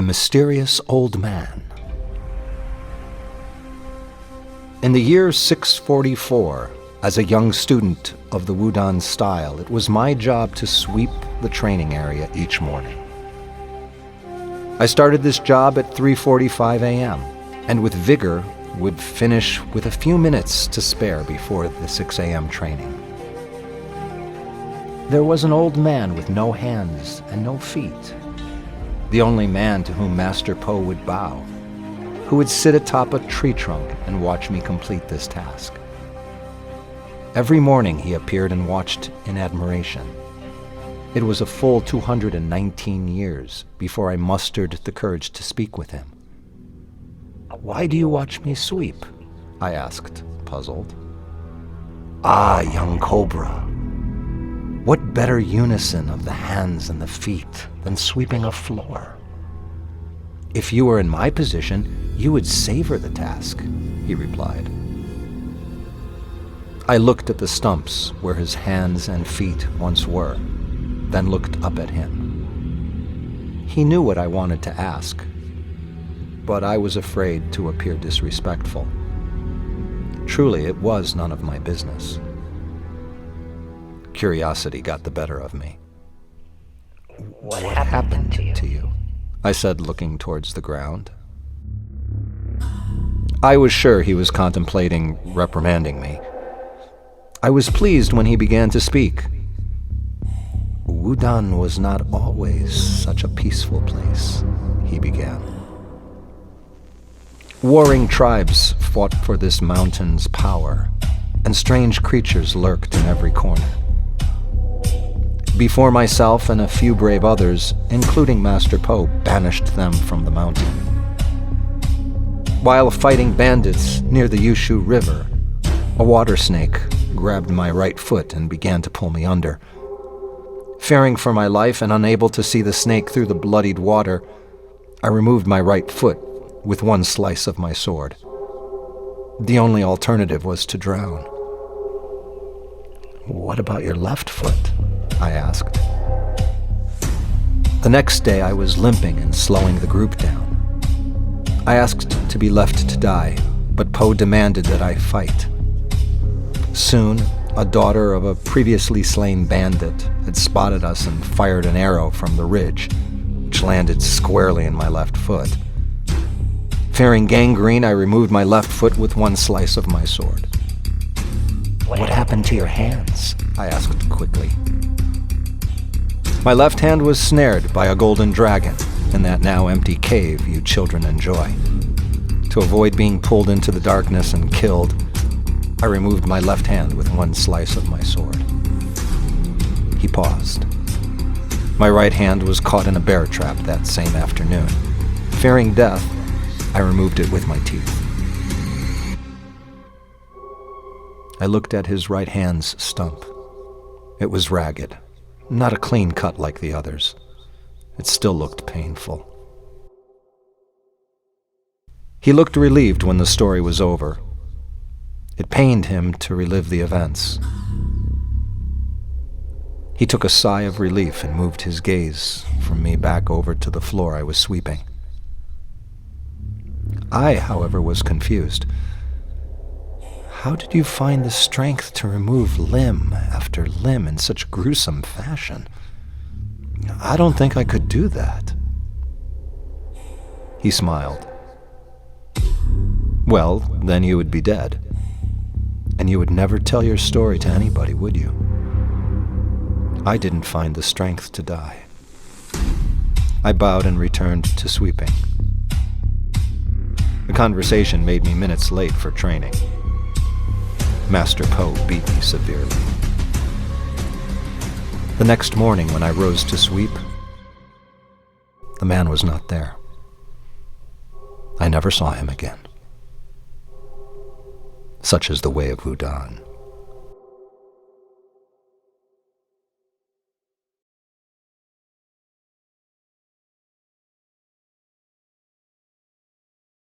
The Mysterious Old Man. In the year 644, as a young student of the WUDAN style, it was my job to sweep the training area each morning. I started this job at 3:45 a.m. and with vigor would finish with a few minutes to spare before the 6 a.m. training. There was an old man with no hands and no feet, the only man to whom Master Po would bow, who would sit atop a tree trunk and watch me complete this task. Every morning he appeared and watched in admiration. It was a full 219 years before I mustered the courage to speak with him. "Why do you watch me sweep?" I asked, puzzled. "Ah, young cobra, what better unison of the hands and the feet than sweeping a floor? If you were in my position, you would savor the task," he replied. I looked at the stumps where his hands and feet once were, then looked up at him. He knew what I wanted to ask, but I was afraid to appear disrespectful. Truly, it was none of my business. Curiosity got the better of me. "What happened to you?" I said, looking towards the ground. I was sure he was contemplating reprimanding me. I was pleased when he began to speak. "WUDAN was not always such a peaceful place," he began. "Warring tribes fought for this mountain's power, and strange creatures lurked in every corner. Before myself and a few brave others, including Master Po, banished them from the mountain. While fighting bandits near the Yushu River, a water snake grabbed my right foot and began to pull me under. Fearing for my life and unable to see the snake through the bloodied water, I removed my right foot with one slice of my sword. The only alternative was to drown." "What about your left foot?" I asked. The next day I was limping and slowing the group down. I asked to be left to die, but Po demanded that I fight. Soon, a daughter of a previously slain bandit had spotted us and fired an arrow from the ridge, which landed squarely in my left foot. Fearing gangrene, I removed my left foot with one slice of my sword. "What happened to your hands?" I asked quickly. "My left hand was snared by a golden dragon in that now empty cave you children enjoy. To avoid being pulled into the darkness and killed, I removed my left hand with one slice of my sword." He paused. My right hand was caught in a bear trap that same afternoon. Fearing death, I removed it with my teeth. I looked at his right hand's stump. It was ragged, not a clean cut like the others. It still looked painful. He looked relieved when the story was over. It pained him to relive the events. He took a sigh of relief and moved his gaze from me back over to the floor I was sweeping. I, however, was confused. "How did you find the strength to remove limb after limb in such gruesome fashion? I don't think I could do that." He smiled. "Well, then you would be dead. And you would never tell your story to anybody, would you? I didn't find the strength to die." I bowed and returned to sweeping. The conversation made me minutes late for training. Master Po beat me severely. The next morning when I rose to sweep, the man was not there. I never saw him again. Such is the way of WUDAN.